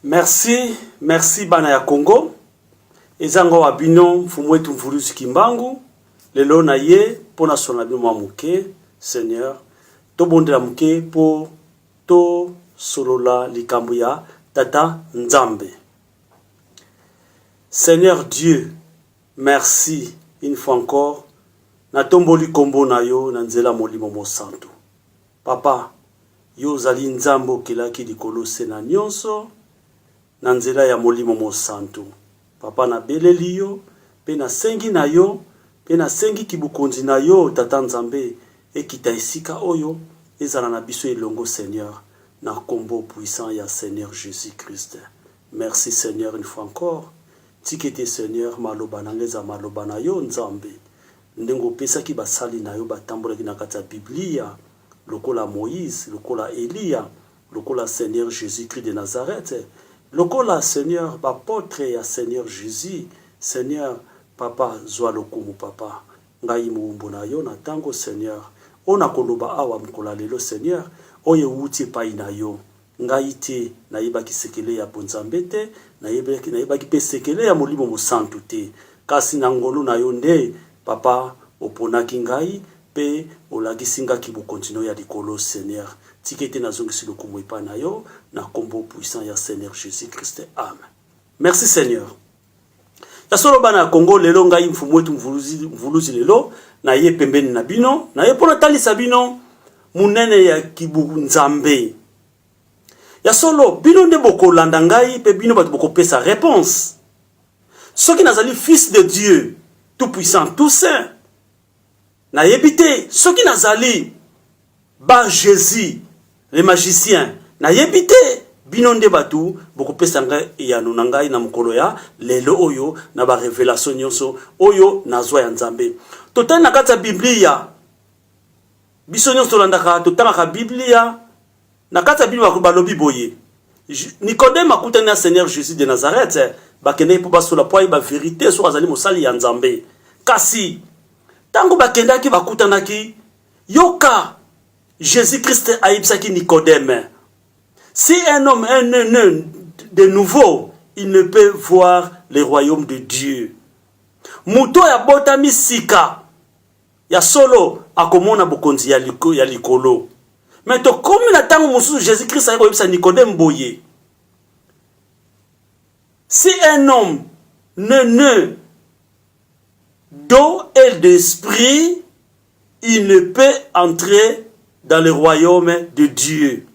Merci bana ya Congo. Ezanga wa bino mfumu wetu mvuluzi Kimbangu. Lelo na ye pona sona bino muke, Seigneur. To bondela muke po to solola likambu ya Tata Nzambe. Seigneur Dieu, merci une fois encore. Na tomboli kombo na yo na nzela molimo mo santo. Papa, yo zali nzambo kelaki likolo sena nyonso na nzela ya molimo mo santo. Papa na beleli yo, pe na sengi na yo, pe na sengi kibukonzi na yo Tata Nzambe ekita esika oyo ezala na biso elongo Seigneur na kombo puissant ya Seigneur Jésus-Christ. Merci Seigneur une fois encore. Tikete Seigneur maloba na ngeza maloba na yo Nzambe. Ndengo pesa ki basali na yo batambola ki na kata Biblia, lokola Moïse, lokola Elia, lokola Seigneur Jésus-Christ de Nazareth, lokola Seigneur apôtre ya Seigneur Jésus, Seigneur Papa zwa lokumu Papa, ngai muumbu na yo na tango Seigneur, ona koloba awa mkola lelo Seigneur, oye uti pai na yo, ngai te na yebaki sekele ya bonzambe te, na yebaki pe sekele ya molimo mosantu te, kasi na ngolu na yo nde Papa, oponaki ngai, pe olagisinga ki bukontinue ya likolo Seigneur. Tikete na zongisi lokumu epa na yo, na kombo puissant ya Seigneur Jésus-Christ. Amen. Merci Seigneur. Ya solo bana ya Congo, lelo ngai mfumu wetu mvuluzi lelo, na ye pembeni na bino, na ye pona talisa bino, munene ya kibu Nzambe. Ya solo, bino nde boko landa ngai, pe bino batu boko pesa réponse. Soki nazali fils de Dieu, tout puissant, tout saint. Na yebite, ce qui nazali, Bar Jésus, les magiciens, na yebite, binonde batu, beaucoup pesanga ya nunangai na mukolo ya, lelo oyo, na ba révélation nyonso, oyo nazwa ya Nzambe. Total na kata Biblia, biso nyonso landaka, total na Biblia, na kata Biblia balobi boye. Nicodème akutani na Seigneur Jésus de Nazareth, bakende po basola po ba vérité so azali mosali ya Nzambe. Kasi tango bakendaki bakutanaki yoka Jésus-Christ aibsaki Nicodème. Si un homme est né de nouveau, il ne peut voir le royaume de Dieu. Muto ya botami sika ya solo akomona bokonzi ya likolo. Mais to comme na tango mususu Jésus-Christ aibsa Nicodème boye. Si un homme ne d'eau et d'esprit, il ne peut entrer dans le royaume de Dieu.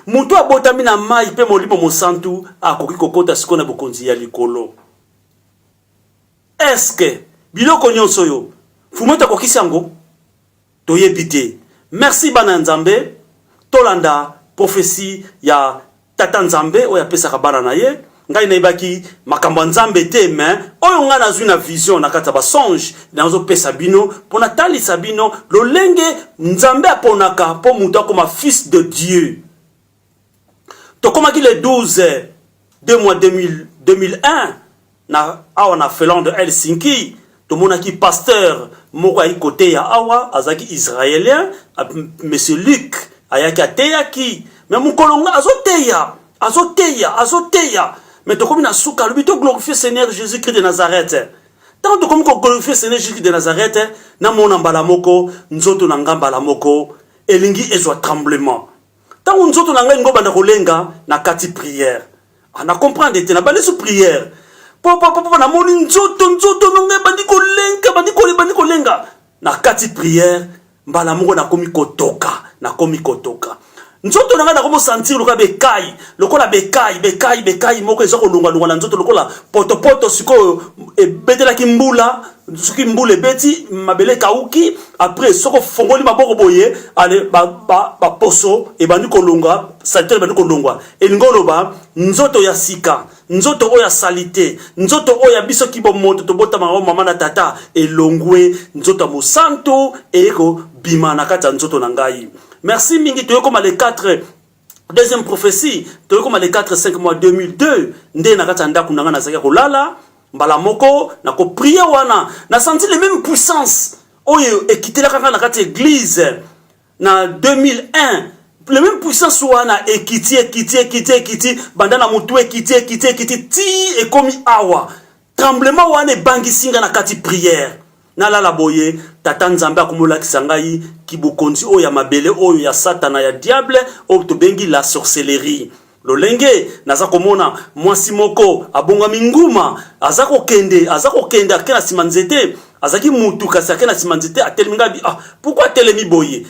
Muto abotami na mai pe molimo mosantu akoki kokota sikona bokonzi ya likolo. Est-ce que biloko nyonso yo fumeta kokisango toyebite. Merci bana Nzambe tolanda prophétie ya Tata Nzambe oya pesa kabana na ye. Ngai naibaki makambo Nzambe te mais oyo nga nazwi na vision na kata ba songe nazo pesa bino pona tali sabino lolenge Nzambe aponaka po mutu akoma fils de Dieu. To koma ki le 12 2 mois 2001 na awa na Finlande Helsinki to monaki pasteur moko ai côté ya awa azaki israélien monsieur Luc ayaki ateyaki mais mukolonga azoteya mais to comme na souka lui to glorifier Seigneur Jésus-Christ de Nazareth. Tant to comme glorifier Seigneur Jésus-Christ de Nazareth, na mona mbala moko, nzoto na ngamba moko, elingi ezwa tremblement. Tant nzoto na ngai ngobanda kolenga na kati prière. Ana comprendre te na bale sous prière. Papa na moni nzoto nonga bandi kolenga na kati prière, mbala moko na komi kotoka. Nzoto nanga komo sentir lokola bekai moko ezoko lunga na nzoto lokola poto siko ebetela kimbula suki mbule beti mabele kauki après soko fongoli maboko boye ale ba poso e bandi kolunga sentir bandi kolungwa elingoloba nzoto ya sika nzoto oya salite nzoto oya biso kibo moto to bota mama na tata elongwe nzoto mosanto eko bima na kata nzoto na ngai. Merci mingi to comme les 4 deuxième prophétie to comme les 4-5 mois 2002 nde na kata ndaku nanga na saka kolala mbala moko na ko prier wana na senti les mêmes puissances oyo ekitela kaka na kata église na 2001 le même puissance wana ekiti bandana mutu ekiti ti ekomi awa tremblement wana bangisinga na kati prière na la boye tata nzambe akomolakisa ngai kibokonzi oyo ya mabele oyo ya satana ya diable oyo tobengi la sorcellerie lolenge naza komona mwasi moko abongami nguma azako kende akena sima nzete azaki mutu kasi akena sima nzete atelemi ngabi pourquoi telemi boye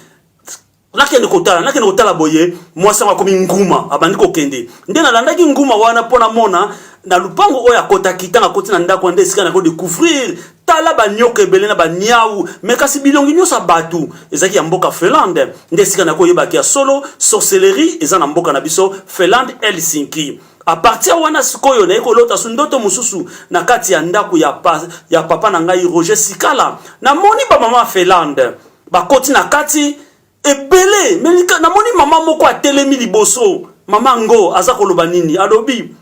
nakende kotala boye mwasi akomi nguma abandi kokende nde nalandaki nguma wana pona mona na lupango oyo akota kitanga koti na ndako nde esika na ko découvrir tala banyoka ebele na banyau me kasi bilongi nyonso batu ezaki ya mboka Finlande nde esika na ko yebaki ya solo sorcellerie eza na mboka na biso Finlande Helsinki. A partir wana sikoyo na ekolota sundoto mususu na kati ya ndako ya papa na ngai Roger Sikala na moni ba mama Finlande bakoti na kati ebele melika na moni mama moko atelemi liboso mama ngo aza koloba nini alobi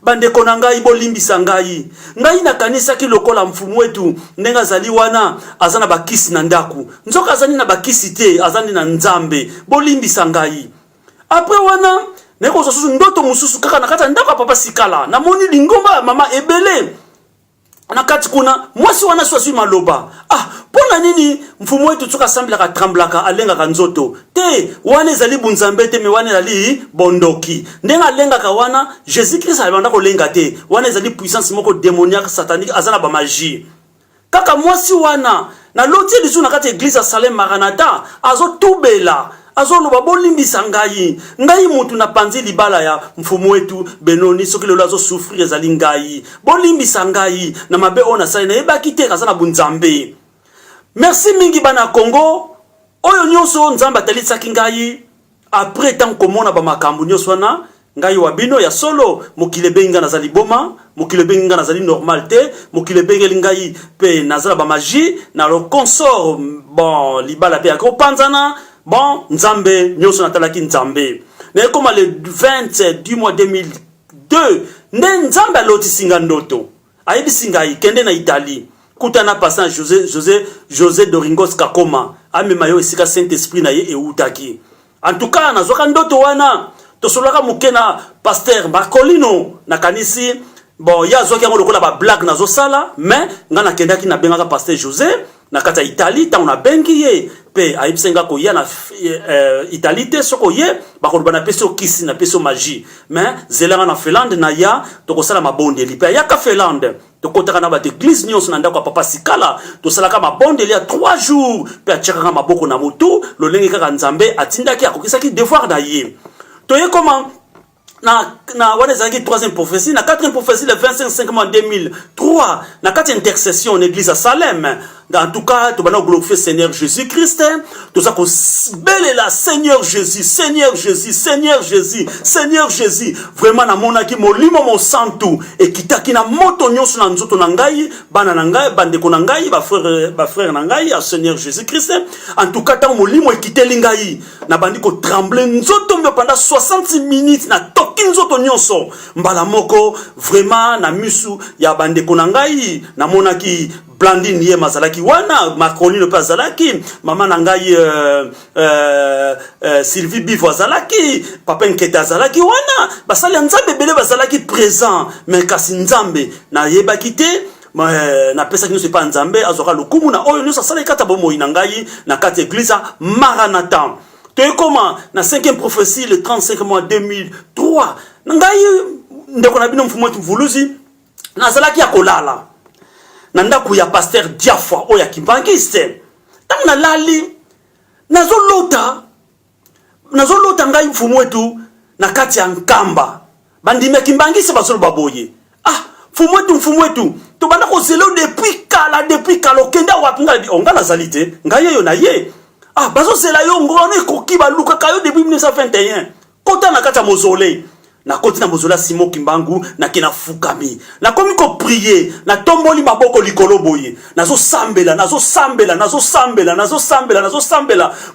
bandeko na ngai bolimbisa ngai na kanisa ki lokola mfumu wetu ndenga zali wana azana bakisi na ndaku nzoka azani na bakisi te azani na nzambe bolimbisa ngai après wana neko sosusu ndoto mususu kaka na kata ndako papa Sikala na moni lingomba mama ebele na kati kuna mwasi wana swasui maloba pona nini mfumu wetu tsoka sambilaka tremblaka alengaka nzoto te wana ezali bunzambe te me wana ezali bondoki ndenga alengaka wana Jésus Christ alibanda kolenga te wana ezali puissance moko démoniaque satanique azana ba magie kaka mwasi wana na lotie lisu na kati église ya Salem Maranatha azotubela azoloba bolimbisa ngai mutu na panzi libala ya mfumu wetu Benoni soki lelo azo souffrir ezali ngai bolimbisa ngai na mabe ona sali na yebaki te kazana bunzambe. Merci mingi bana Congo oyo nyonso nzamba talisaki ngai après tant komona ba makambu nyonso wana ngai wabino ya solo mokile benga nazali boma mokile benga nazali normal te mokile benga ngai pe nazala ba magie na le consort bon libala pe akopanzana bon nzambe nyonso natalaki nzambe na comme le 20 du mois 2002 nde nzambe alotisinga ndoto ayebisinga ikende na Italie kutana passant José Doringos Kakoma amema yo esika Saint-Esprit na ye eutaki en tout cas nazoka ndoto wana tosolaka mukena pasteur Marcolino na kanisi bon ya zoki yango lokola ba blague nazo sala mais ngana kendaki na bengaka pasteur José na kata Italie ta ona bengi ye pe ayibisenga ko ya na Italie te soko ye bakoloba na peso kisi na peso magie mais zelanga na Finlande na ya tokosala mabondeli pe ya ka Finlande tokotaka na ba église nyonso na ndako papa Sikala tosalaka mabondeli ya 3 jours pe achaka maboko na motu lolenge kaka nzambe atindaki akokisaki devoir na ye toye comment na wana ezalaki 3e prophétie na 4e prophétie le 25 mois 2003 na 4e intercession en église à Salem. En tout cas tu vas glorifier Seigneur Jésus Christ tout ça ko belela Seigneur Jésus Seigneur Jésus Seigneur Jésus Seigneur Jésus vraiment na monaki molimo mo santu et kitaki na moto nyonso na nzoto na ngai bana na ngai bandeko na ngai ba frère na ngai à Seigneur Jésus Christ. En tout cas tant molimo ekiteli ngai na bandiko trembler nzoto mbe pendant 60 minutes na toki nzoto nyonso mbala moko vraiment na misu ya bandeko na ngai na monaki Blandine ye mazalaki wana Marcolino pe azalaki mama na ngai Sylvie Bivo azalaki papa Nketa azalaki wana basali nzambe bele bazalaki présent mais kasi nzambe na yebaki te na pesa kino sepa nzambe azoka lokumu na oyo nyonso asala kata bomoi na ngai na kati église Maranatha te comment na 5e prophétie le 35 mois 2003 ngai ndeko na bino mfumu wetu Mvuluzi nazalaki ya kolala nanda kuya pasteur Diafwa oya kimbangiste tangu na lali nazolota ngai mfumu wetu na kati ya nkamba bandime kimbangiste basolo baboye mfumu wetu to banda ko zelo depuis kala okenda wapi ngai ongala zalite ngai yo na ye bazo zela yo ngone koki baluka kayo depuis 1921 kota na kati ya mausolée na koti na mozola Simon Kimbangu na kina fukami na komi ko prier na tomboli maboko likolo boye nazo sambela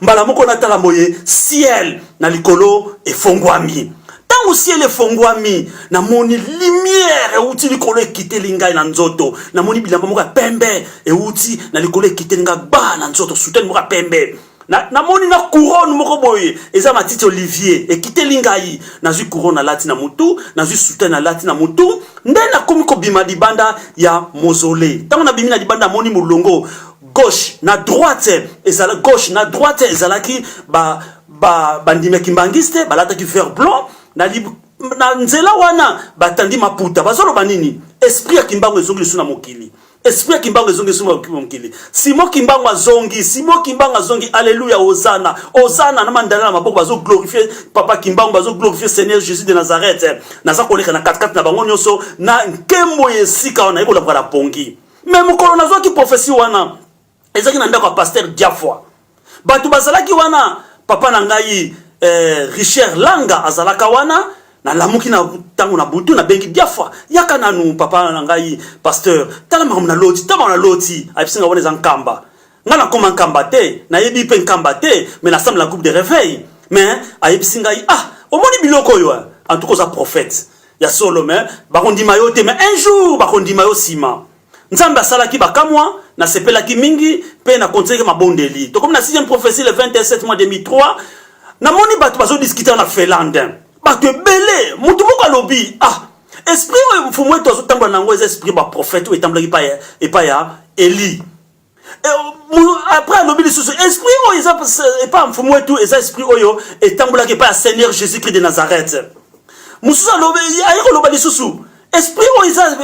mbala moko na tala moye ciel na likolo efongwami tangu ciel efongwami na moni lumière euti likolo ekiteli ngai na nzoto na moni bilamba moko pembe euti na likolo ekiteli ngai ba na nzoto suten moko pembe na moni na couronne moko boye eza matiti Olivier ekiteli ngai nazwi couronne na lati na mutu nazwi soutien na lati na mutu nde na komi ko bima libanda ya mausolée tango na bimi na libanda moni mulongo gauche na droite ezala gauche na droite ezalaki bandime kimbangiste balataki vert blanc na nzela wana batandi maputa bazolo banini esprit ya kimbango ezongi lisu na mokili esprit ya kimbango ezongi lisu na mokili Simo kimbango azongi alléluia Hosanna Hosanna na mandala na maboko bazo glorifier papa kimbango bazo glorifier Seigneur Jésus de Nazareth naza koleka na 4 na bango nyonso na nkembo yesika wana eko la pongi mais mokolo nazo ki prophétie wana ezaki na ndako ya pasteur Diafwa batu bazalaki wana papa na ngai Richard Langa azalaka wana na lamuki na tango na butu na bengi Diafwa yaka nanu papa na ngai pasteur tala mamu na loti abisinga wana za nkamba ngana koma nkamba te na yebi pe nkamba te mais na semble la groupe de réveil mais abisinga omoni biloko yo en tout cas za prophète ya solo mais bakondima yo te mais un jour bakondima yo sima nzambe asalaki bakamwa na sepelaki mingi pe na kontseke mabondeli to comme na 6e prophétie le 27 mois 2003 na moni batu bazo discuter na Finlande batu ebele mutu moko alobi esprit mfumu wetu azotambola nango eza esprit ba prophète o etambolaki pa ya Eli après alobi lisusu esprit o eza pa mfumu wetu eza esprit oyo etambolaki pa ya Seigneur Jésus Christ de Nazareth mususu alobi ayiko loba lisusu esprit oyo eza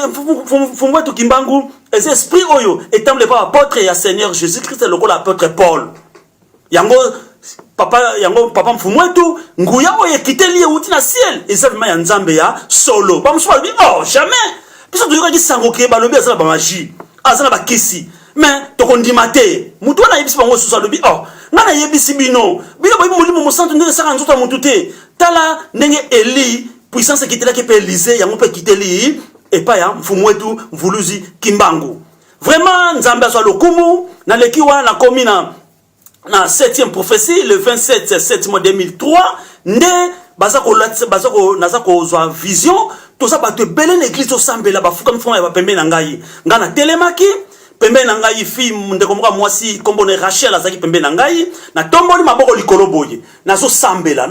mfumu wetu kimbangu eza esprit oyo etambolaki pa apôtre ya Seigneur Jésus Christ lokola apôtre Paul papa mfumu wetu nguya oyo ekiteli euti na ciel eza vraiment ya nzambe ya solo bamusu balobi jamais biso toyokaki sango ke balobi aza na bamagie aza na bakisi mais tokondima te mutu wana ayebisi bango susu alobi nga nayebisi bino boyebi molimo mosantu ndenge esaka nzoto ya mutu te tala ndenge Eli puissance ekitelaki mpe Élysée yango mpe ekiteli epai ya mfumu wetu mvuluzi kimbangu vraiment nzambe azwa lokumu naleki wana nakomi na 7e prophétie le 27 mois 2003 nde naza kozwa vision toza bato ebele na église osambela bafuka mfuma ya bapembeni na ngai nga na telemaki pembeni na ngai fi ndeko moko mwasi kombo na Rachel azaki pembeni na ngai na tomboli maboko likolo boye nazosambela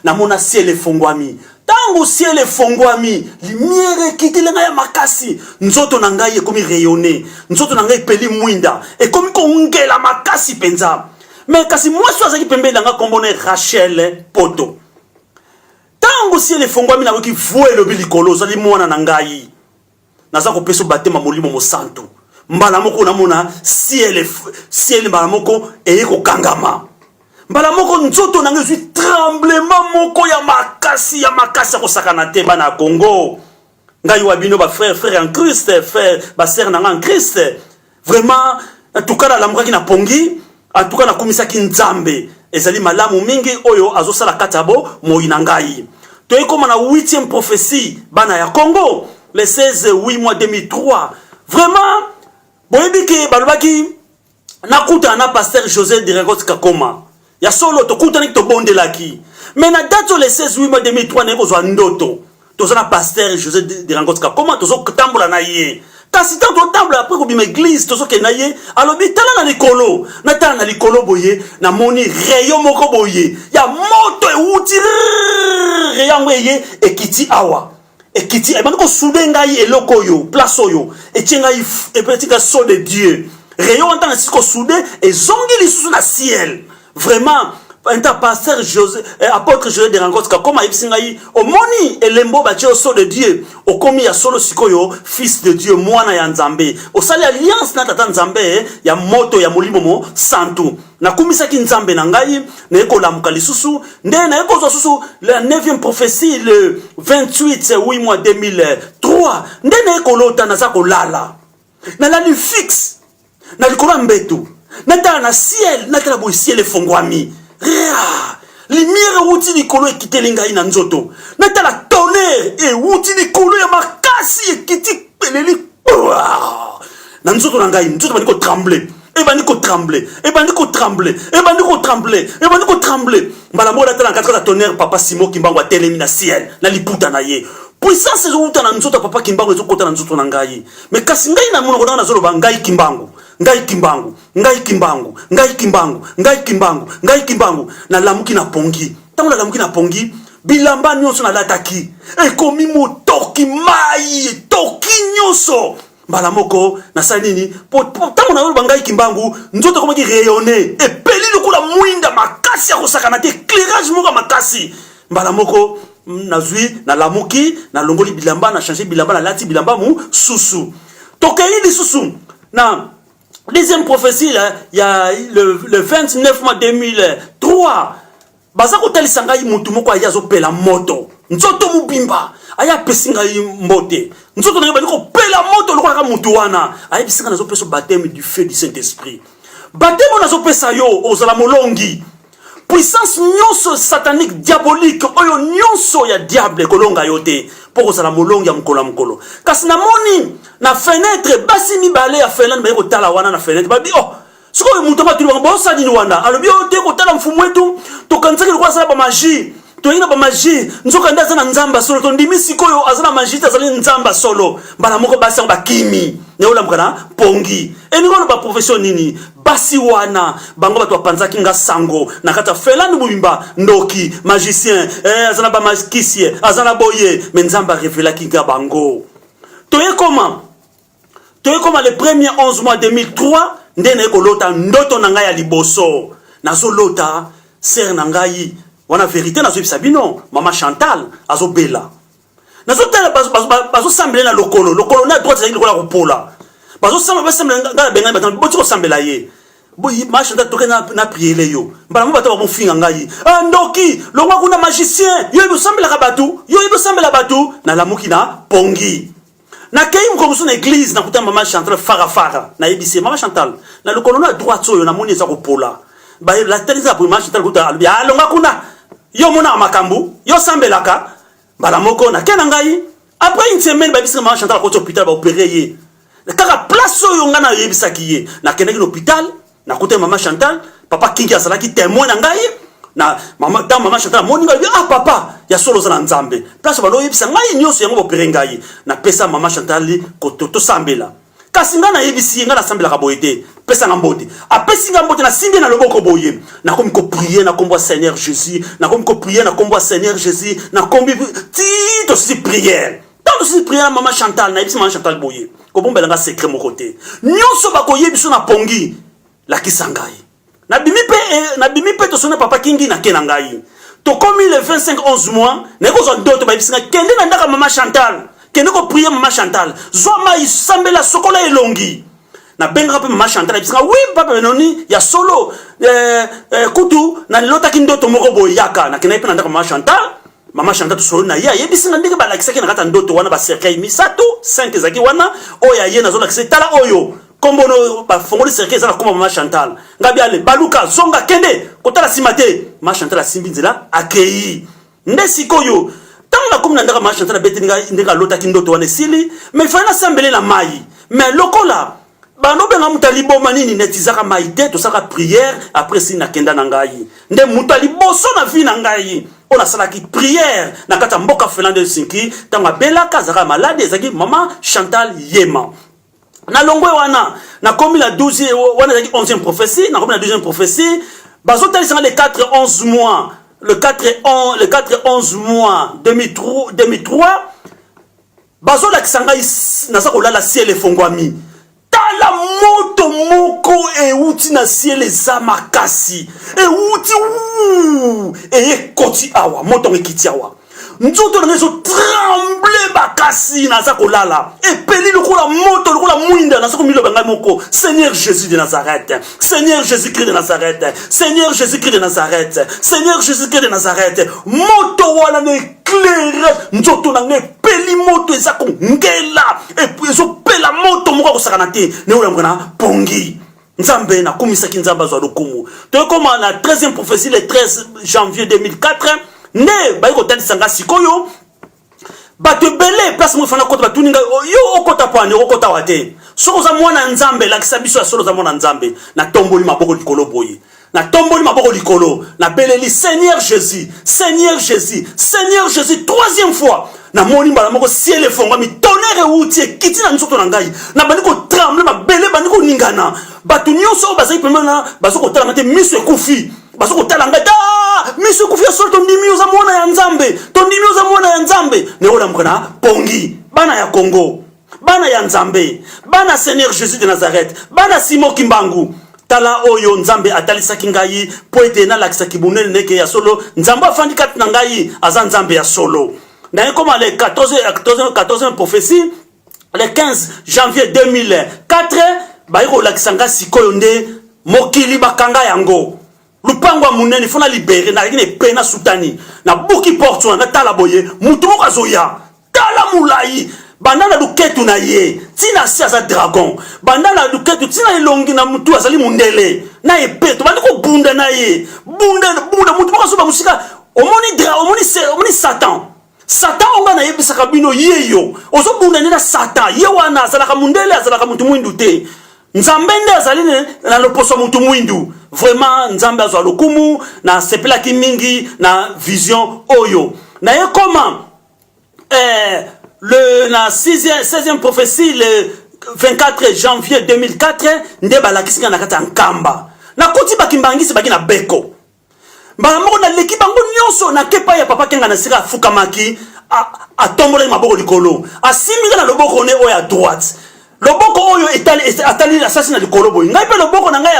namona ciel efongwami tango ciel efongwami lumière ekiteli ngai ya makasi nzoto na ngai ekomi rayonner nzoto na ngai epeli mwinda ekomi kongela makasi penza mais kasi mwasi azaki pembeni na ngai kombo na Rachel poto tango ciel efongwami na wiki voix elobi likolo ozali mwana na ngai naza kopesa batema molimo mosantu mbala moko namona ciel mbala moko eye kokangama mbala moko nzoto na ngai zwi tremblement moko ya makasi kosakana te bana Congo ngai wa bino ba frère en Christ frère ba sœur na en Christ vraiment en tout cas la mokaki na pongi en tout cas na komisaki nzambe ezali malamu mingi oyo azosala katabo moi na ngai toyi koma na 8e prophétie bana ya Congo le 16 mois 2003 vraiment boyebi ke balobaki nakuta na pasteur José de Rengot Kakoma ya solo tokutani tobondelaki mais na date le 16 mois 2003 na kozwa ndoto toza na pasteur José de Rengot Kakoma tozo tambola na ye kasi tant totambola après ko bima église tozo ke na ye alobi tala na likolo boye na moni rayon moko boye ya moto euti rayon ye ekiti awa ekiti ebandi ko soude ngai eloko yo place oyo etinga epetika so de Dieu rayon entend siko soude ezongi lisusu na ciel vraiment enta pasteur José apôtre José de Rengot Kakoma isingai omoni elembo bache so de Dieu okomi ya solo sikoyo fils de Dieu mwana ya nzambe osali alliance na tata nzambe ya moto ya molimo mo santu na kumisaki nzambe na ngai na ekolamuka lisusu nde na ekozwa susu la 9e prophétie le 28 mois 2003 nde na ekolota naza kolala na lali fixe na likolo mbetu natala na ciel natala boy ciel efongwami lumière wuti likolo ekiteli ngai na nzoto natala tonnerre wuti likolo ya makasi ekiti peleli na nzoto na ngai nzoto bandi ko trembler mbala moko natala na 4 tonnerre papa Simo Kimbangu atelemi na ciel na liputa na ye puissance ezouta na nzoto papa Kimbangu ezokota na nzoto na ngai mais kasi ngai na monoko na zoloba ngai Kimbangu ngai kimbangu, ngai kimbangu, ngai kimbangu, ngai kimbangu, ngai kimbangu, na lamuki na pongi. Tango na lamuki na pongi, bilamba nyonso na lataki. Ekomi motoki mai, toki nyonso. Mbala moko na sanini, tango na yolo ngai kimbangu, nzoto komaki rayonner, e peli lokula mwinda makasi ya kosakana te, éclairage moko makasi. Mbala moko nazui na lamuki, na longoli bilamba, na changer bilamba, na lati bilamba mu susu. Tokei li susu. Na deuxième prophétie, il y a le 29 mai 2003. Baza kotalisa ngai mutu moko aya azopela moto. Nzoto mubimba. Aya pesinga mbote. Nzoto na yeba ko pela moto lokola mutu wana. Aya bisinga nazo peso baptême du feu du Saint-Esprit. Baptême nazo pesa yo ozala molongi. Puissance nyonso satanique diabolique oyo nyonso ya diable kolonga yote pour ozala molongi ya mukolo. Kasi na moni na fenêtre basi mibale ya fenêtre ba ko tala wana na fenêtre ba bi oh siko mutu ba tuli ba osani wana alobi ote ko tala mfumu wetu to kanzaki ko sala ba magie to ina ba magie nzoka ndaza na nzamba solo to ndimi sikoyo azana magie azali nzamba solo bana moko basi ba kimi ne ola mukana pongi eniko ba profession nini basi wana bango bato panzaki nga sango nakata felani bubimba ndoki magicien azana ba magicien azana boye menzamba révélaki nga bango toye comment le premier 11 mois 2003 ndene ko lota ndoto na ngai ya liboso nazo lota sœur na ngai wana vérité nazo bisabino mama Chantal azo bela nazo tala bazo sambela na lokolo na droite zaki lokola kopola bazo sambela nga benga batana boti ko sambela ye boyi ma Chantal toke na prier yo mbala mo bato ba finga ngai ndoki longwa kuna magicien yo ibo sambela batu na lamuki na pongi na kei mkomusu na église na kuta mama Chantal fara na ebisi mama Chantal na lokolo na droite oyo na moni za kopola ba la tenisa pour mama Chantal kuta albi alonga kuna yo mona makambu yo sambelaka mbala moko na kena ngai après une semaine ba bisi mama Chantal ko hôpital ba opérer ye kaka place oyo nga na yebisaki ye na kena ki hôpital na kuta mama Chantal papa kingi asalaki témoin na ngai na mama Chantal moni ngai papa ya solo za nzambe place ba lo yebisa ngai nyoso yango opérer ngai na pesa mama Chantal ko to sambela kasi nga na yebisi nga na sambela ka boyete pesa nga mbote apesi nga mbote na simbi na loboko boye na komi ko prier na kombo Seigneur Jésus na komi ko prier na kombo Seigneur Jésus na kombi ti to si prière tant de si prière mama Chantal na yebisi mama Chantal boye ko bombela nga secret mo côté nyonso ba ko yebiso na pongi la kisangai na bimi pe to sona papa kingi na kenangai to komi le 25 11 mois na ko zo ndoto ba yebisi nga kende na ndaka mama Chantal kende ko prier mama Chantal zoma isambela sokola elongi na benga pe mama Chantal bisinga oui papa benoni ya solo kutu na lota kindoto moko boyaka na kende pe na ndaka mama Chantal to solo na ya yebisinga ndenge ba lakisaki na kata ndoto wana ba cercueil misato 5 zaki wana oya ye na zo lakisi tala oyo kombono ba fongoli cercueil za na koma mama Chantal ngabi ale baluka zonga kende kotala simate mama Chantal asimbi nzela akei ndesikoyo tanga comme na ndaka mama Chantal beti ndeka lota kindoto wana sili mais fana sambele na mai mais lokola bano benga mutalibo manini netizaka mai te to saka prière après si na kenda na ngai nde mutalibo so na vie na ngai ona sala ki prière na kata mboka Finlande sinki tanga belaka zaka malade zaki mama Chantal yema na longwe wana na komi la 12 wana zaki 11e prophétie na komi la 12e prophétie bazo talisanga les 4-11 mois le 4-11 mois 2003 bazo la kisanga nasa kolala ciel efongwami tala moto moko euti na ciel eza makasi euti ekoti awa moto ekiti awa nzoto na ngezo tremble bakasi naza kolala epeli lokola moto lokola mwinda naza komilo banga moko Seigneur Jésus de Nazareth Seigneur Jésus-Christ de Nazareth Seigneur Jésus-Christ de Nazareth Seigneur Jésus-Christ de Nazareth moto wana ne éclaire nzoto na nge peli moto eza kongela epi ezo pela moto moko kosakana te ne ola mwana pongi nzambe na komisaki nzamba zo lokumu to koma na 13e prophétie le 13 janvier 2004 ne ba ko tali sanga sikoyo bato belé place mo fana kota batuninga yo okota pwane okota wate soko za mwana nzambe la kisabiso ya solo za mwana nzambe na tomboli maboko likolo boye na tomboli maboko likolo na beleli Seigneur Jésus, Seigneur Jésus, Seigneur Jésus, troisième fois na moni mbala moko ciel efongwami tonnerre outie kiti na nzoto na ngai na bandiko tremble mabele bandiko ningana batu nyonso bazali pemena bazoko tala mate miso ekufi bazoko tala ngata miso ekufi solo tondimi oza mwana ya nzambe tondimi oza mwana ya nzambe ne ola mkana pongi bana ya Congo bana ya nzambe bana Seigneur Jésus de Nazareth bana Simon Kimbangu tala oyo nzambe atalisaki ngai po ete na lakisa kibunene neke ya solo nzambe afandi kati na ngai aza nzambe ya solo. Comme les 14e prophétie, le 15 janvier 2004, baiko lakisanga sikoyo nde mokili bakanga yango. Lupango munene fona libéré na ngine pena sutani na buki porte na tala boye mutu moko azoya tala mulai bandana luketu na ye tina siasa dragon bandana luketu tina elongi na mutu azali mundele na epeto bandiko bunda na ye bunda mutu moko azoba musika omoni Satan Satan onga na yebisaka bino yeyo ozo bunda na Satan ye wana azalaka mundele azalaka mutu mwindu te nzambe nde azali na loposo mutu mwindu vraiment nzambe azwa lokumu na sepelaki mingi na vision oyo na ye comment la 16e prophétie le 24 janvier 2004 nde balakisinga na kati ya nkamba na koti bakimbangisi baki na beko mbala moko na leki bango nyonso na kepa ya papa kenga na sika fukamaki atombola maboko likolo asiminga na loboko ne oya droite loboko oyo atali asasi na likolo boy ngai pe loboko na ngai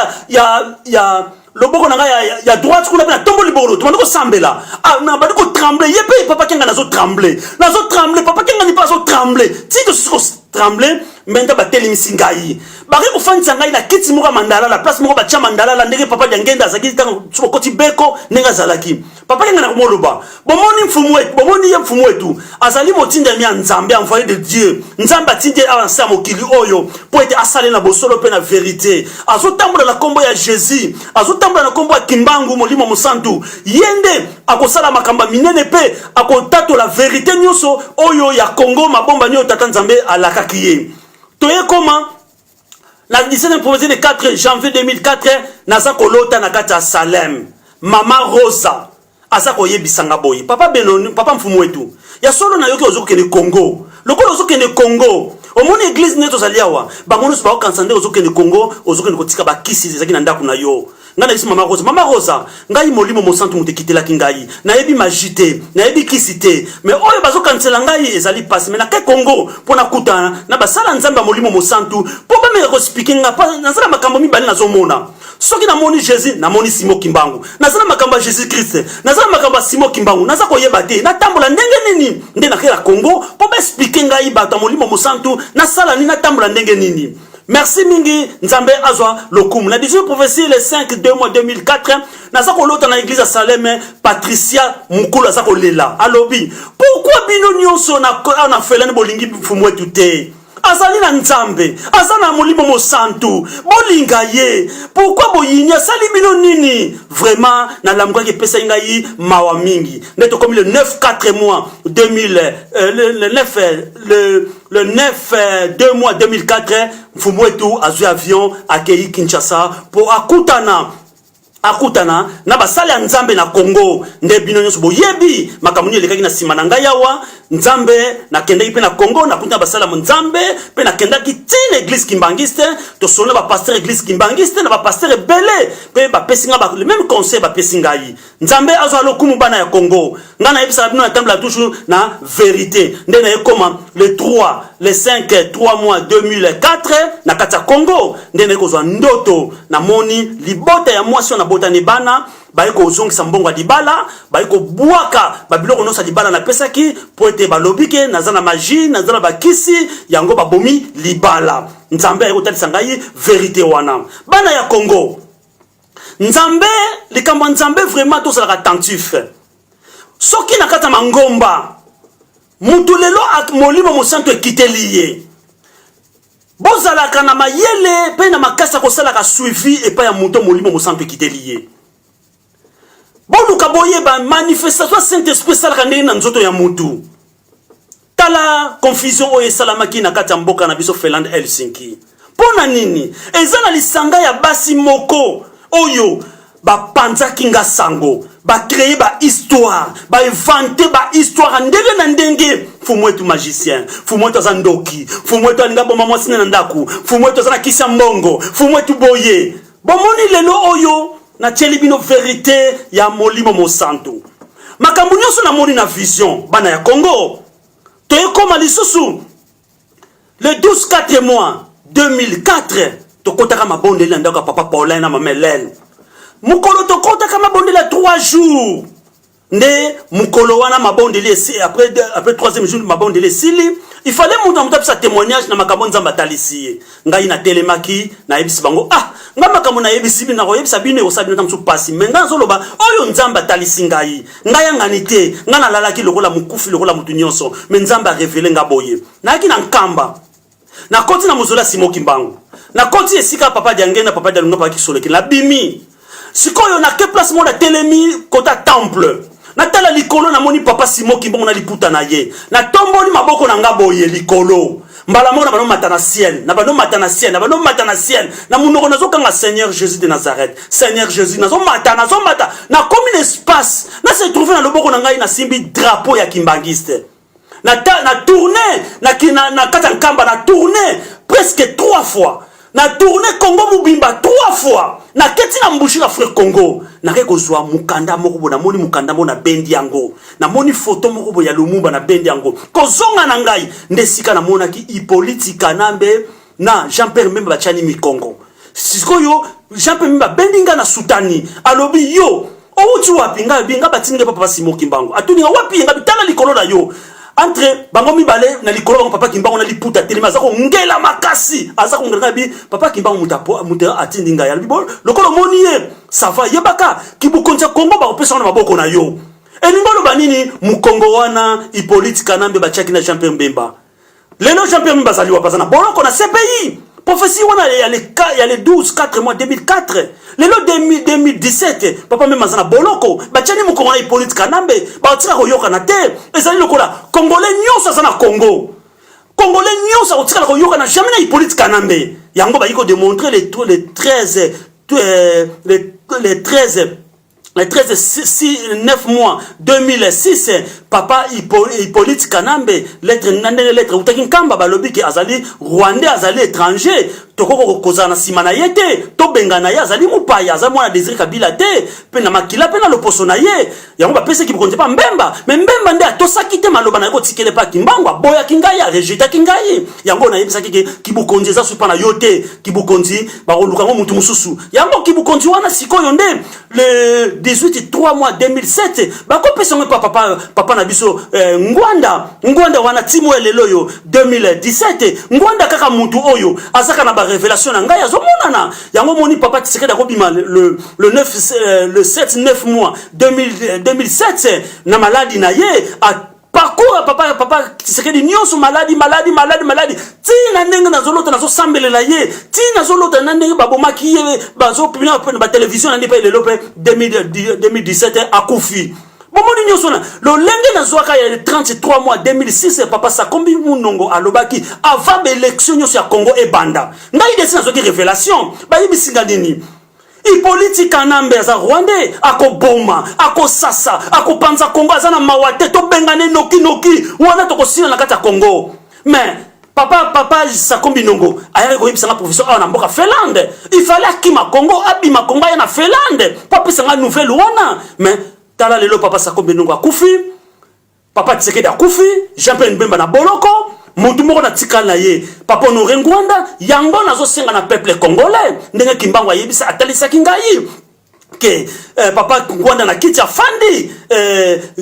ya loboko na ngai ya droite kuna pe na tomboli bolo to ndiko sambela na badiko trembler yepe papa kenga nazo trembler papa kenga ni pas zo trembler ti to siko trembler mbenda bateli misingai bari kufanisa ngai na kiti moko mandala la place moko bacha mandala la ndenge papa ngenda azaki tango koti beko nenga zalaki papa kenga na komoloba bomoni mfumu wetu azali motinda mi nzambe envoyé de Dieu nzambe atinde avancer mokili oyo po ete asale na bosolo pe na vérité azotambola na kombo ya Jésus azotambola na kombo ya Kimbangu molimo mosantu yende akosala makamba minene pe akotato la vérité nyonso oyo ya Congo mabomba nyo tata nzambe alakaki ye toye comment la 17e prophétie de 4 janvier 2004 naza kolota na kati ya Salem mama Rosa aza koyebisanga boye papa Benoni papa mfumu wetu ya solo na yoki ozokende Congo lokolo ozokende Congo omoni église neto zaliawa bangono so ba okansande ozokende Congo ozokende kotika bakisi ezaki na ndaku na yo ngana isi mama Rosa ngai molimo mosantu mutekitelaki ngai nayebi magite nayebi kisite mais oyo bazo kansela ngai ezali passe mais na ke Congo pona kutana na basala nzamba molimo mosantu po ba me ko speaking ngapa nazala makambo mibali nazomona soki na moni Jésus na moni Simon Kimbangu nazala makambo Jésus Christ nazala makambo Simon Kimbangu naza koyeba te na tambola ndenge nini nde na kela Congo po ba speaking ngai bato molimo mosantu na sala ni na tambola ndenge nini. Merci mingi nzambe azwa lokumu na 18 prophétie le 5 2 mois 2004 naza kolota na église à Salem Patricia Mukulu aza kolela alobi pourquoi bino nyonso na felane bolingi mfumu wetu te azali na nzambe azana molimo mosantu bolinga ye pourquoi boyinya sali bino nini vraiment na lamgwa ke pesa ngai mawa mingi neto comme le 9 4 mois 2000 le 9 2 mois 2004 mfumu wetu azui avion akei Kinshasa pour akutana na basali ya nzambe na Congo nde bino nyonso boyebi makamuni elekaki na sima na ngai yawa nzambe na kendaki pe na Congo na kuta basala nzambe pe na kendaki tine église kimbangiste to sona ba pasteur église kimbangiste na ba pasteur belé pe ba pesinga ba le même conseil ba pesinga yi nzambe azwa lokumu bana ya Congo ngana yebisa bino na temple toujours na vérité nde na ekoma le 3 le 5 3 mois 2004 na kata Congo nde na ekozwa ndoto na moni libota ya mwasi na bota ne bana baiko zongisa mbongo dibala baiko buaka babiloko nosa dibala na pesaki po ete balobike nazana magie nazana bakisi yango babomi libala nzambe ayiko talisa ngai vérité wana bana ya Congo nzambe likambo nzambe vraiment to sala attentif soki na kata mangomba mutu lelo molimo mosanto ekiteliye bozalaka na mayele pe na makasa kosalaka suivi epa ya muto molimo mosanto ekiteliye boluka boye ba manifestation Saint-Esprit salaka ndenge na nzoto ya mutu tala confusion oyo esalamaki na kati ya mboka na biso Finlande Helsinki pona nini eza na lisanga ya basi moko oyo ba panza kinga sango ba créer ba histoire ba inventer ba histoire ndenge na ndenge fumu wetu magicien fumu wetu azandoki fumu wetu alinga bomba mwasi na ndaku fumu wetu azana kisa mbongo fumu wetu boye bomoni lelo oyo na tchelibino vérité ya Molimo Mosantu makambo nyonso na moni na vision bana ya Congo toyekoma lisusu le 12 mois 2004 tokotaka mabondeli ndaka papa Paulin na mamelene mukolo tokotaka mabondeli 3 jours nde mukolo wana mabondeli après 3e jour mabondeli sili il fallait muta sa témoignage na makambo nzamba talisi ngai na telemaki na yebisi bango nga makambo na yebisi bina ko yebisa bino osabina tamsu pasi menga zoloba oyo nzamba talisi ngai ngani te nga na lalaki lokola mukufi lokola mutu nyonso me nzamba révéler nga boye na ki na nkamba na koti na muzola Simoki Mbangu na koti esika papa Diangena papa Dialunga pa kisoleki la bimi sikoyo na ke place mo na telemi kota temple na tala likolo na moni papa Simoki Mbangu na liputa na ye na tomboli maboko na nga boye likolo mbala mo na bano matana ciel na bano matana ciel na bano matana ciel na munoko nazo kanga Seigneur Jésus de Nazareth Seigneur Jésus nazo mata na comme un espace na se trouver na loboko na ngai na simbi drapeau ya kimbangiste na tourner na kata nkamba na tourner presque 3 fois na tourner Congo Mubimba 3 fois na keti na mbushi na frère Congo na ke kozwa mukanda moko bona moni mukanda mona bendi yango na moni photo moko bo ya Lumumba na bendi yango kozonga na ngai ndesika na mona ki Hippolyte Kanambe na Jean-Pierre Mbemba bachani mikongo sikoyo Jean-Pierre Mbemba bendinga na sutani alobi yo outi wapi binga batinge papa Simoki Mbangu atuninga wapi nga bitala likolo na yo entre bango mibale na likolo bango papa Kimbangu na liputa telema azako ngela makasi azako ngela bi papa Kimbangu muta atindinga ya bibo lokolo moniye sava yebaka kibukonza Kongo ba opesa na maboko na yo elingolo banini mukongo wana Hippolyte Kanambe bachaki na Jean-Pierre Mbemba lelo Jean-Pierre Mbemba zaliwa pasana boloko na CPI prophétie wana ya les 12 mois 2004 lelo 2017 papa même mazana boloko bachani mukongo na Hippolyte Kanambe ba tsaka ko yoka na te ezali lokola congolais nyonso sana Congo congolais nyonso otsaka ko yoka na jamais na Hippolyte Kanambe yango ba yiko démontrer les 9 mois 2006 papa Hippolyte Kanambe lettre utakin kamba balobi ki azali rwandais azali étranger tokoko kozana simana yete to bengana ya azali mupaya azali mwana Désiré Kabila te pe na makila pe na loposo na ye yango ba pese ki bokonze pa Mbemba mais Mbemba nde atosaki te maloba na ko tikele pa Kimbangu boya kingai ya rejeta kingai yango na yebisa ki bokonze za supa na yote ki bokonzi ba koluka ngo mutu mususu yango ki bokonzi wana sikoyo nde le 3 mois 2007 ba ko pese ngo papa na biso ngwanda wana timo eleloyo 2017 ngwanda kaka mutu oyo azaka na ba révélation na ngai azomonana yango moni papa Tshisekedi akobima le 7 mois 2007 na maladi na ye parcours papa Tshisekedi nyonso maladi tina ndenge nazolota nazosambelela ye tina nazolota na ndenge babomaki ye bazopina ba télévision na ndipa lelo pe 2017 akufi bomoni nyonso na lolenge nazwaka ya 33 mois 2006 papa Sakombi Munongo alobaki avant l'élection nyonso ya Congo ebanda ngai desi nazwaki révélation bayibisinga nini Hippolyte Kanambe aza rwandais akoboma akosasa akopanza Congo azana mawate to bengane noki wana tokosila na kata Congo mais papa Sakombi Nongo ayaki koyebisanga professeur awa na mboka Finlande il fallait akima Congo abima Congo ya na Finlande po apesanga nouvelle wana mais tala lelo papa Sakombi Nongo akufi papa Tshisekedi akufi Jean-Pierre Mbemba na boloko mutu moko na tikala na ye papa Honoré Ngwanda yango nazosenga na peuple congolais ndenge Kimbangu ayebisa atalisaki ngai ke papa Ngwanda na kiti afandi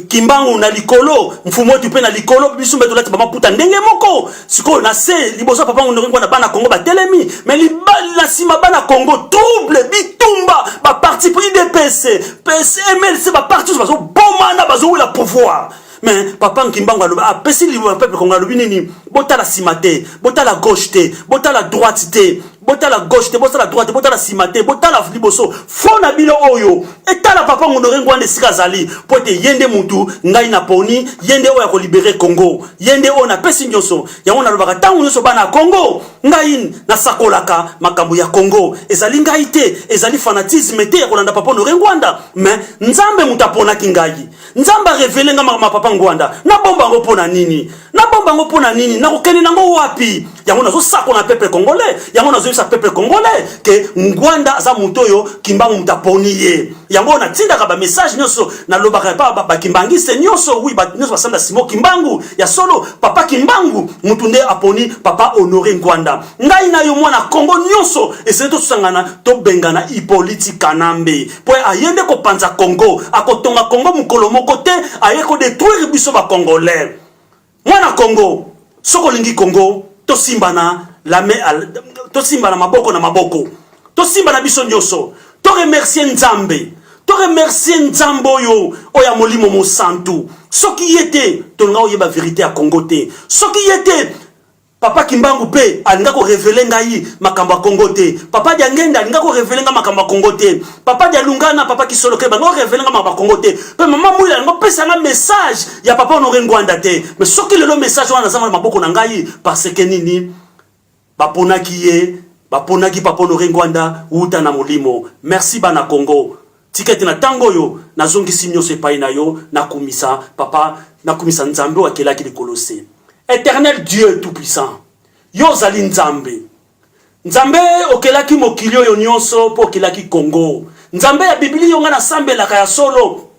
Kimbangu na likolo mfumo wetu pe na likolo biso mbeto lati bama puta ndenge moko siko na se liboso papa Honoré Ngwanda bana Congo ba telemi mais libala sima bana Congo trouble bitumba ba parti IDPS PSMLC ba parti bazo bomana bazo la pouvoir mais papa Kimbangu aloba apesi libo peuple congolais nini botala simate botala gauche te botala droite te bota la gauche te, bota la droite, bota la simate, bota la liboso, fona bino oyo, etala papa Honoré Ngwanda esika zali, pote yende mutu, ngai na poni, yende oya ko libérer Congo, yende o na pesi nyoso, yango na lobaka tangu nyoso bana Congo, ngai na sakolaka makambo ya Congo, ezali ngai te, ezali fanatisme te ya kolanda papa Honoré Ngwanda, mais nzambe mutapona kingai, nzamba révélé nga papa Ngwanda, na bomba ngo pona nini, na bomba ngo pona nini, na kokene nango wapi, yango nazo sako na peuple congolais, yango nazo sa peuple congolais, ke Ngwanda za mutoyo kimbangu mutaponi ye, yango na tinda ka ba message nyoso, na lobaka pa ba kimbangi se nyoso, oui ba nyoso basanda simo kimbangu, ya solo, papa kimbangu, mutunde aponi papa Honoré Ngwanda, ngai na yo mwana Congo nyoso, ese to sangana, to bengana Hippolyte Kanambe, po ayende ko panza Congo, akotonga Congo mukolo moko te, aye ko détruire biso ba congolais. Mwana Congo, soko lingi Congo, to simbana la me to simbana maboko na maboko. To simbana biso nyoso. To remercier Nzambe. To remercier Nzambo yo oya molimo mo santu. Soki yete to nga oyeba vérité à Congo te. Soki yete papa Kimbangu pe alinga ko révéler ngai makambo Congo te. Papa Diangenda alinga ko révéler nga makambo Congo te. Papa Dialungana papa Kisoloke ba ngo révéler nga makambo Congo te. Pe maman Mouila ngo pesa nga message ya papa Honoré Ngwanda te. Mais soki le message wana zama maboko na ngai parce que nini baponaki ye baponaki papa Honoré Ngwanda uta na molimo. Merci bana Congo. Tiketi na tango yo nazongisi nyoso epai na yo nakumisa papa nakumisa Nzambe wa kelaki likolose. Éternel Dieu tout-puissant, yo zali Nzambe. Nzambe okelaki mokilio yo nyonso po okelaki Congo. Nzambe ya Biblia yo nga na sambe la kaya solo.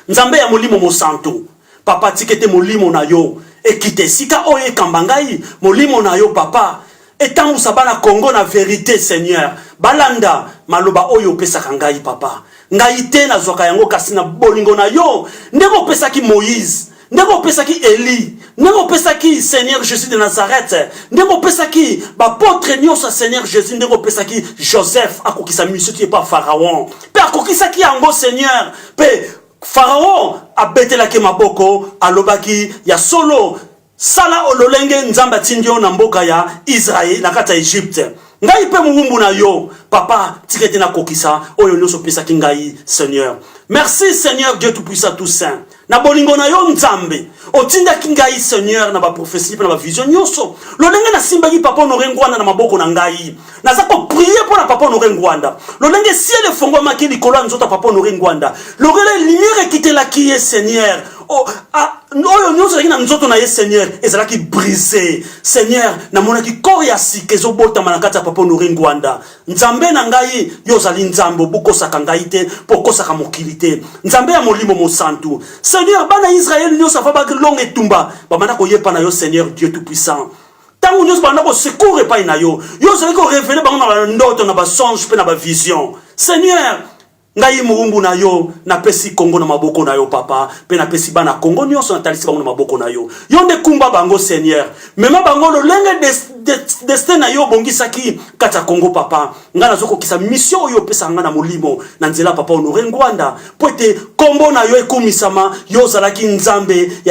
Nzambe ya molimo mosanto. Papa tikete molimo na yo. Ekite sika oye kambangai molimo na yo papa. Etangu sabana Congo na vérité Seigneur. Balanda maloba oyo pesa kangai papa. Ngai te na zwaka yango kasi na bolingo na yo. Ndeko pesa ki Moïse. Ndeko pesa ki Eli. Ndeko pesa ki Seigneur Jésus de Nazareth. Ndeko pesa ki bapotre nyosa Seigneur Jésus. Ndeko pesa ki Joseph akokisa mission ti pa Pharaon. Pe akokisa ki yango Seigneur. Pe Pharaon abetela ke maboko alobaki ya solo sala ololenge nzamba tindio na mboka ya Israël na kata Egypte. Ngai pe muumbu na yo papa tikete na kokisa oyo nyoso pesa ki ngai Seigneur. Merci Seigneur Dieu tout-puissant tout saint. Na bolingo na yo Nzambe otinda kingai Seigneur na ba prophétie na ba vision nyoso lolenge na simbaki papa Honoré Ngwanda na maboko na ngai naza ko prier pour na papa Honoré Ngwanda lolenge ciel fongwa maki likolo nzota papa Honoré Ngwanda lolenge lumière kitela ki ye Seigneur oyo nyoso na nzoto na ye Seigneur ezala ki briser Seigneur na mona ki corps ya sikezo bota manakata papa Honoré Ngwanda Nzambe na ngai yo zali Nzambo bukosa kangai te pokosa ka mokilité Nzambe ya molimo mosantu Seigneur bana Israël nyoso fa ba long etumba ba manda ko yepa na yo Seigneur Dieu tout puissant tangu nyoso banda ko secours pa na yo zali ko révéler bango na ndoto na ba songe pe na ba vision Seigneur ngai muumbu na yo na pesi Congo na maboko na yo papa pe na pesi bana Congo nyoso na talisi bango na maboko na yo nde kumba bango Seigneur mema bango lolenge destin na yo bongisaki kata Congo papa ngana zoko kisa mission yo pesa ngana molimo na nzela papa Honoré Ngwanda poete kombo na yo ekumisama yo zalaki Nzambe